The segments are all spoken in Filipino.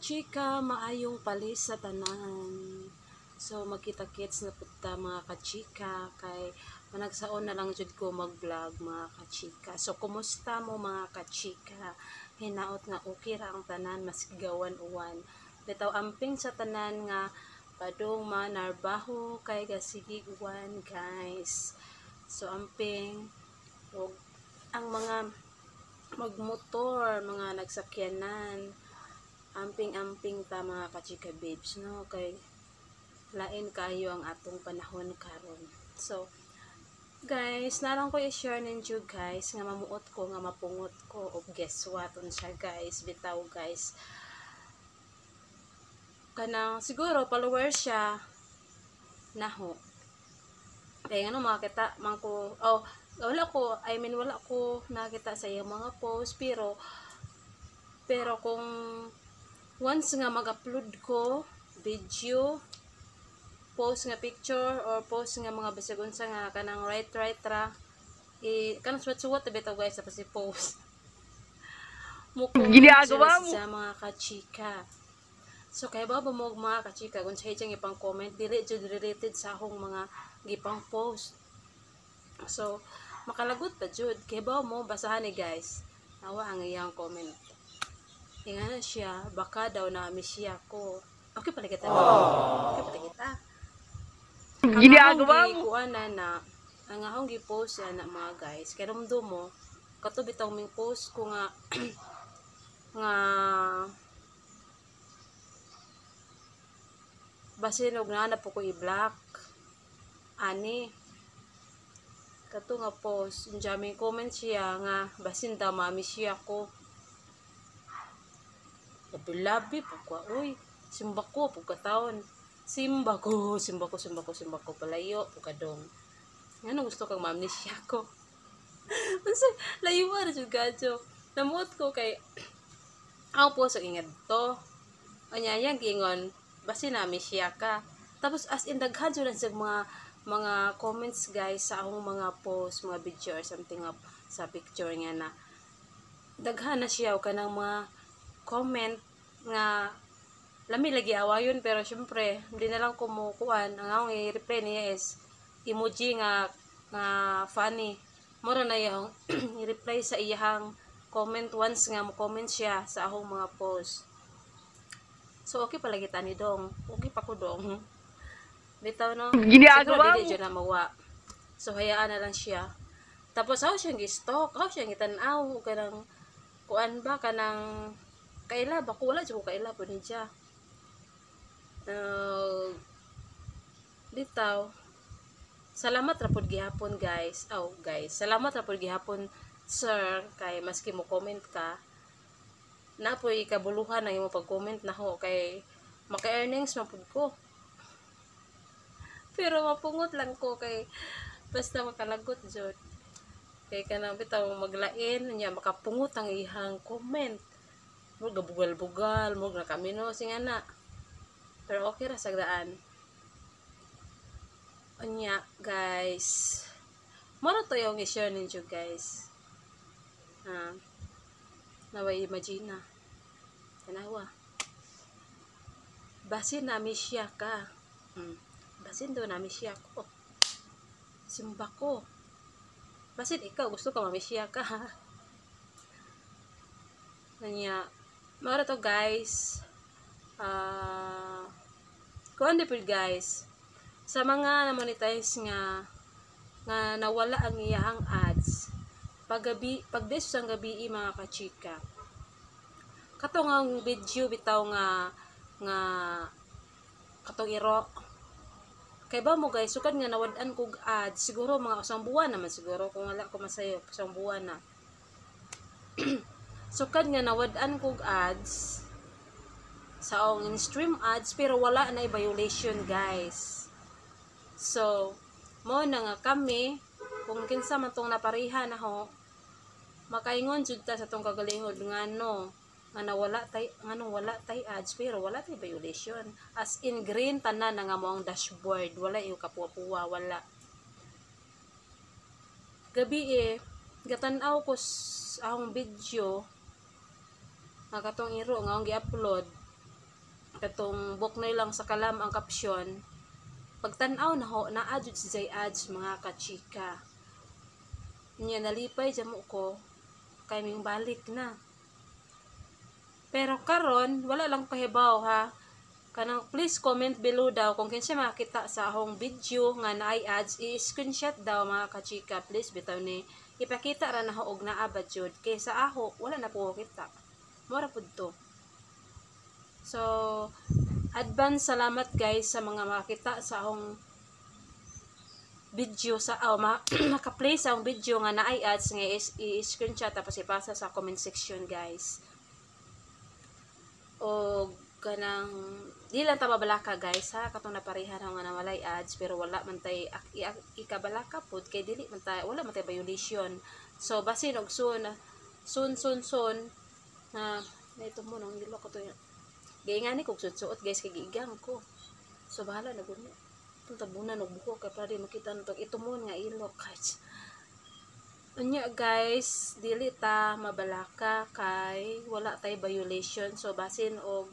Chika, maayong palis sa tanan. So, magkita-kits na puta mga kachika. Kay, managsaon na lang jud ko mag-vlog mga kachika. So, kumusta mo mga kachika? Hinaot nga okay ra ang tanan, masigawan uwan. Bitaw amping sa tanan nga, padong manarbaho kay gasigig uwan guys. So, amping, ang mga magmotor, mga nagsakyanan, amping-amping ta mga kachika babes, no? Kay lain kayo ang atong panahon karon. So, guys, narang ko i-share ninyo guys nga mamuot ko, nga mapungot ko. O guess what unsa guys, bitaw guys. Kanang siguro followers siya naho. Kaya ano makita man ko, wala ko nakita sa iyang mga post, pero kung once nga mag-upload ko video, post nga picture or post nga mga bisagon sa nga kanang right ra kanang suwat bitaw guys sa pasi post ginagawa mo sa mga kachika. So kay ba mo mga kachika kung sa hitsang ipang comment dili jud related sa akong mga gipang post. So makalagot pa jud kay ba mo basahan ni guys nawa ang iyang comment. Ingana siya baka daw na siya ko. Okay pala kita. Okay pala kita. Ginagawa mo na ang akong gi-post na mga guys kay rumdo mo kato bitaw ming post ko nga nga basin og na po ko i-block ani kato nga post unja may comment siya nga basin daw mami siya ko labi po ko uy simba ko pagkataon simba ko palayo pagkadong ano gusto kang mamnesya ko kasi layo ra jud gadyo namuot ko kay ako po sa ingad to anyayang gingon basi nami siya ka tapos as in daghan jud sa mga comments guys sa akong mga post mga video or something up sa picture nga na daghan na siya o kanang mga comment nga lami lagi awayon pero syempre hindi na lang kumukuan ang akong i-reply niya is emoji nga funny mura na yung i-reply sa iyang comment once nga mo comment siya sa akong mga post. So okay pala kita ni dong okay pa ko dong bitaw no ginagawa mo na mawa so hayaan na lang siya tapos ako siyang gi-stalk ako siyang itan-aw kanang kuan ba kanang kaila ba ko wala jud ko kaila po ni siya bitaw salamat ra pud gihapon guys salamat ra pud gihapon sir kay maski mo comment ka na po'y kabuluhan ang imong pag-comment na ho kay maka-earnings mapud ko pero mapungot lang ko kay basta makalagot jud kay kanang bitaw maglain nya makapungot ang ihang comment mo gabugal-bugal mo na kamino singana pero okay ra sagdaan anya guys moro to yung i-share ninyo guys naway imagine na tanawa basin nami siya ka basin daw nami siya ko simba ko basin ikaw gusto ka mami siya ka nanya mara to guys kuan di pud guys sa mga na-monetize nga nawala ang iyang ads pag deso sang gabi mga kachika katong ang video bitaw nga katong iro kay ba mo guys sukad nga nawad-an kog ads siguro mga usang buwan naman siguro kung wala ko masayo usang buwan na sukad nga nawad-an kog ads sa in-stream ads pero wala na i-violation guys so mo na nga kami kung kinsa man tong naparihan na ho makaingon jud ta sa tong kagalingod nga no nga wala tay ads pero wala tay violation as in green tanan nga mo ang dashboard wala yung kapuwa-puwa wala gabi gatan-aw ko sa akong video nga katong iro nga akong gi-upload katong buknoy lang sa kalam ang caption. Pagtan-aw na ho na adjud si Zay ads mga kachika. Nya nalipay jamo ko kay ming balik na. Pero karon wala lang pahibaw ha. Kanang please comment below daw kung kinsa makita sa akong video nga naay ads, i-screenshot daw mga kachika. Please bitaw ni ipakita ra na og naa ba jud kay sa ako wala na po kita. Mora pud to. So advance salamat guys sa mga makita sa akong video sa maka-play sa akong video nga naay ads nga i-screenshot tapos ipasa sa comment section guys. O kanang di lang ta mabalaka guys ha katong napareha nga na walay ads pero wala man tay ikabalaka pud kay dili man tay wala man tay violation. So basin og sun na ito mo nang gilo ko to gaingani kog suot guys kay giigang ko. So bahala na gud ni tabunan og buko kay para di makita nito ito mo nga ilok guys. Unya guys dili ta mabalaka kay wala tay violation. So basin og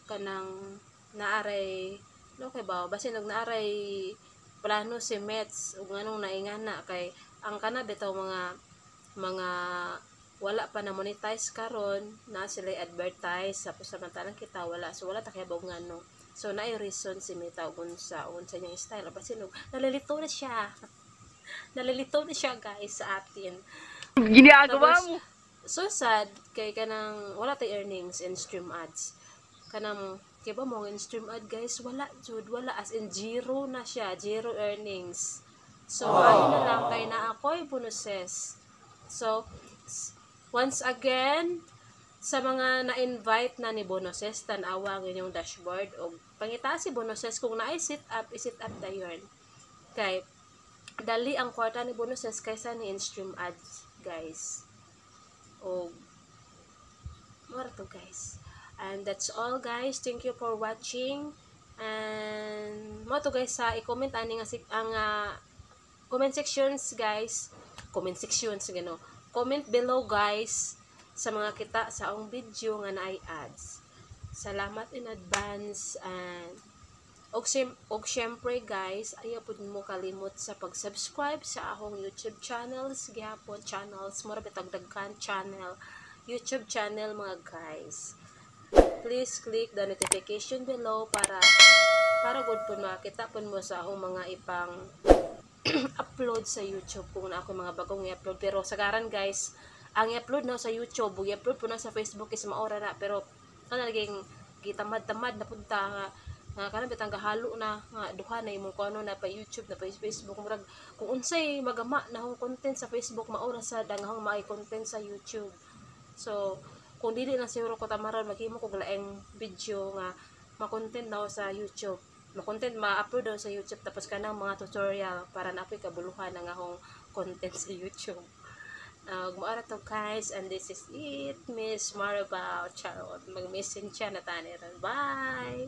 kanang naaray kay ba basin og naaray plano si Mets ug nganong naingana kay ang kana bitaw mga wala pa na monetize karon na sila advertise tapos samantalang kita wala so wala ta kay bog ngano. So naay reason si Meta ug unsa niyang style basin og nalilito na siya guys sa atin. Ginagawa mo. So sad kay kanang wala tay earnings in stream ads. Kanang kay ba mo in stream ad guys wala jud wala as in zero na siya, zero earnings. So ano na lang kay na ako'y bonuses. So once again sa mga na-invite na ni bonuses tan-awa ang inyong dashboard o pangita si bonuses kung naay sit up i-sit up dayon. Kay dali ang kwarta ni bonuses kaysa ni in stream ads guys. O mara to guys. And that's all guys. Thank you for watching. And mo to guys sa i-comment ani nga ang comment sections guys. Comment sections gano. Comment below guys sa mga kita sa akong video nga naay ads. Salamat in advance and og syempre guys, ayaw pud mo kalimot sa pag-subscribe sa akong YouTube channels, gihapon channels, mura bitag daghan channel, YouTube channel mga guys. Please click the notification below para good po makita po mo sa akong mga ipang upload sa YouTube kung na ako mga bagong i-upload. Pero sagaran guys, ang i-upload na sa YouTube, i-upload po na sa Facebook is maora na. Pero naging gitamad-tamad na punta nga kanang bitang gahalo na nga duha na imong kuno na pa YouTube na pa Facebook murag kung unsay magama na hong content sa Facebook maora sa dangahong maay content sa YouTube. So kung dili na siguro ko tamaron maghimo ko laing video nga ma-content daw sa YouTube. Ma-content ma-upload daw sa YouTube tapos kanang mga tutorial para napoy kabuluhan ang akong content sa YouTube. Maara to guys and this is it. Miss Maribel Charot. Mag-message siya na tani ron. Bye!